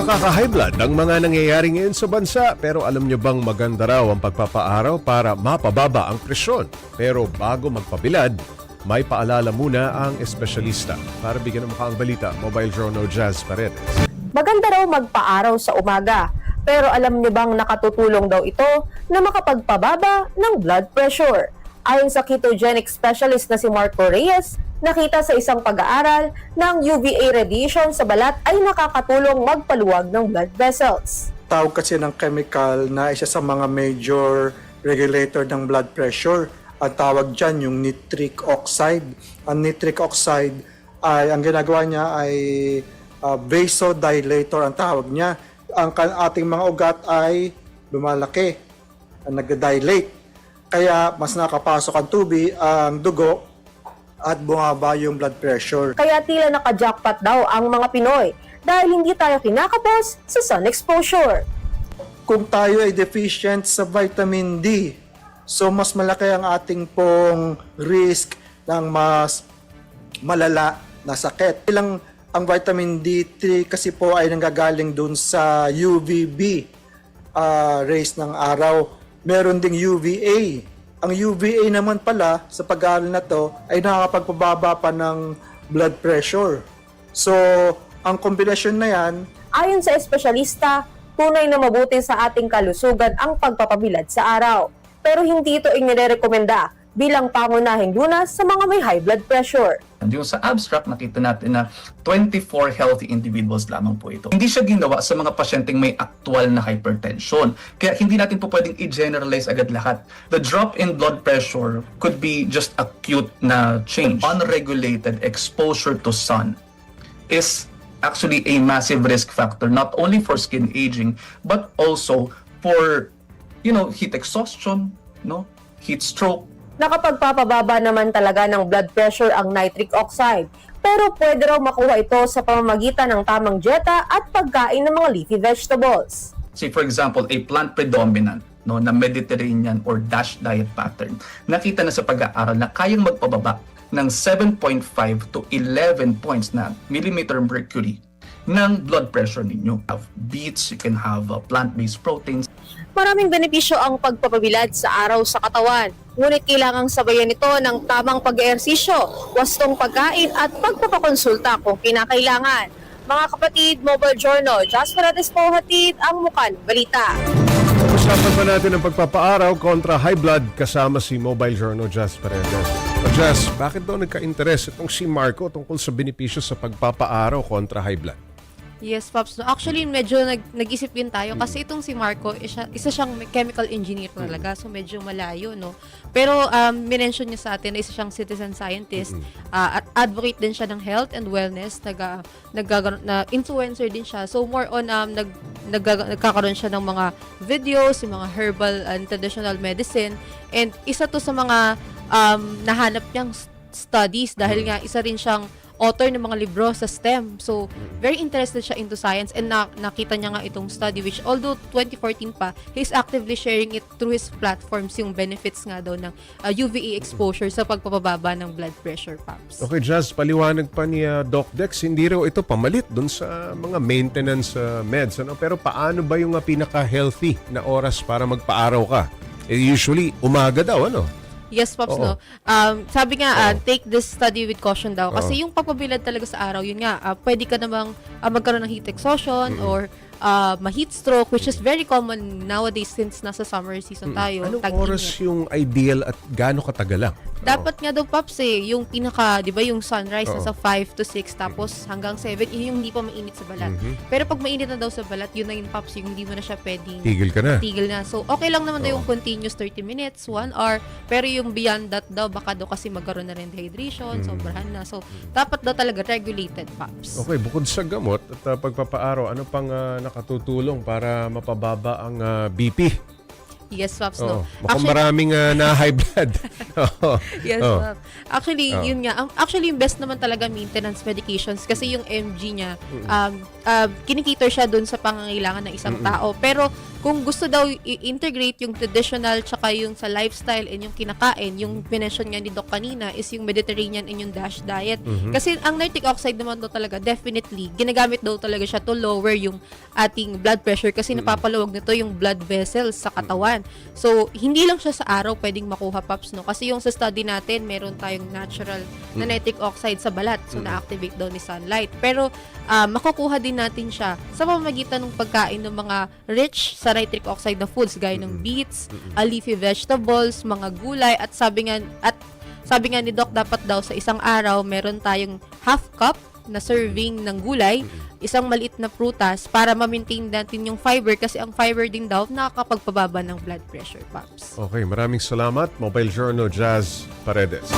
Nakaka-high blood ang mga nangyayari ngayon sa bansa, pero alam nyo bang maganda raw ang pagpapaaraw para mapababa ang presyon? Pero bago magpabilad, may paalala muna ang espesyalista. Para bigyan ng mukha ang balita, Mobile Journal Jazz Paredes. Maganda raw magpaaraw sa umaga, pero alam niyo bang nakatutulong daw ito na makapagpababa ng blood pressure? Ayon sa ketogenic specialist na si Marco Reyes, nakita sa isang pag-aaral ng UVA radiation sa balat ay nakakatulong magpaluwag ng blood vessels. Tawag kasi ng chemical na isa sa mga major regulator ng blood pressure. Ang tawag dyan yung nitric oxide. Ang nitric oxide ay, ang ginagawa niya ay vasodilator ang tawag niya. Ang ating mga ugat ay lumalaki, nagdadilate. Kaya mas nakapasok ang tubig, ang dugo, at bumaba yung blood pressure. Kaya tila naka-jackpot daw ang mga Pinoy dahil hindi tayo kinakapos sa sun exposure. Kung tayo ay deficient sa vitamin D, so mas malaki ang ating pong risk ng mas malala na sakit. Ilang ang vitamin D3 kasi po ay nanggagaling dun sa UVB rays ng araw. Meron ding UVA. Ang UVA naman pala sa pag-aaral na to ay nakakapagpababa pa ng blood pressure. So, ang kombinasyon na yan, Ayon sa espesyalista, tunay na mabuti sa ating kalusugan ang pagpapabilad sa araw. Pero hindi ito inirekomenda bilang pangunahing lunas sa mga may high blood pressure. And yung sa abstract, nakita natin na 24 healthy individuals lamang po ito. Hindi siya ginawa sa mga pasyenteng may actual na hypertension. Kaya hindi natin po pwedeng i-generalize agad lahat. The drop in blood pressure could be just acute na change. Unregulated exposure to sun is actually a massive risk factor, not only for skin aging, but also for, heat exhaustion, heat stroke. Nakapagpapababa naman talaga ng blood pressure ang nitric oxide, pero pwede raw makuha ito sa pamamagitan ng tamang dieta at pagkain ng mga leafy vegetables. Say for example, a plant predominant na Mediterranean or DASH diet pattern, nakita na sa pag-aaral na kayang magpababa ng 7.5 to 11 points na millimeter mercury ng blood pressure ninyo. You have beets, you can have plant-based proteins. Maraming benepisyo ang pagpapabilad sa araw sa katawan, ngunit kailangang sabayan ito ng tamang pag-eehersisyo, wastong pagkain at pagpapakonsulta kung kinakailangan. Mga kapatid, Mobile Journal, Jazz Paredes po hatid ang mukan balita. Usapan pa natin ang pagpapaaraw kontra high blood kasama si Mobile Journal Jazz Paredes. Jazz, bakit daw nagka-interes itong si Marco tungkol sa benepisyo sa pagpapaaraw kontra high blood? Yes, Pops. No, actually, medyo nag-isip din tayo kasi itong si Marco, isa siyang chemical engineer talaga. So, medyo malayo, no? Pero, minention niya sa atin na isa siyang citizen scientist. At advocate din siya ng health and wellness. Influencer din siya. So, more on, nagkakaroon siya ng mga videos, yung mga herbal and traditional medicine. And isa to sa mga nahanap niyang studies dahil nga isa rin siyang author ng mga libro sa STEM. So, very interested siya into science and nakita niya nga itong study which although 2014 pa, he's actively sharing it through his platforms yung benefits nga daw ng UVA exposure sa pagpapababa ng blood pressure, Pops. Okay, Jazz, paliwanag pa ni Doc Dex, hindi raw ito pamalit dun sa mga maintenance meds. Pero paano ba yung pinaka-healthy na oras para magpaaraw ka? Usually, umaga daw, Yes, Pops, Oo. no. Sabi nga, take this study with caution daw. Kasi yung pagpabilad talaga sa araw, yun nga, pwede ka namang magkaroon ng heat exhaustion or ma-heat stroke, which is very common nowadays since nasa summer season tayo. Anong tag-init. oras yung ideal at gaano katagal lang? Dapat nga daw, Pops, yung pinaka, di ba, yung sunrise nasa 5 to 6, tapos hanggang 7, yun yung hindi pa mainit sa balat. Pero pag mainit na daw sa balat, yun na yung, Pops, yung hindi mo na siya pwedeng Tigil ka na. tigil na. So, okay lang naman daw yung continuous 30 minutes, 1 hour, pero yung beyond that daw, baka daw kasi magkaroon na rin dehydration, sobrahan na. So, dapat daw talaga regulated, Pops. Okay, bukod sa gamot at pagpapaaraw, ano pang nakatutulong para mapababa ang BP? Yes, Pops, no. Mukhang maraming na high blood. Yes, Pops. Actually, yun nga. Actually, yung best naman talaga maintenance medications kasi yung MG niya, kinikater siya dun sa pangangailangan ng isang tao. Pero kung gusto daw i-integrate yung traditional tsaka yung sa lifestyle and yung kinakain, yung mention nga ni Doc kanina is yung Mediterranean and yung DASH diet. Kasi ang nitric oxide naman daw talaga, definitely, ginagamit daw talaga siya to lower yung ating blood pressure kasi napapaluwag nito yung blood vessels sa katawan. So, hindi lang siya sa araw pwedeng makuha, Paps, no? Kasi yung sa study natin, meron tayong natural na nitric oxide sa balat. So, na-activate daw ni sunlight. Pero, makukuha din natin siya sa pamamagitan ng pagkain ng mga rich sa nitric oxide na foods gaya ng beets, leafy vegetables, mga gulay at sabi nga ni Doc dapat daw sa isang araw meron tayong half cup na serving ng gulay, isang maliit na prutas para ma-maintain natin yung fiber kasi ang fiber din daw nakakapagpababa ng blood pressure, Pops. Okay, maraming salamat. Mobile Journal Jazz Paredes.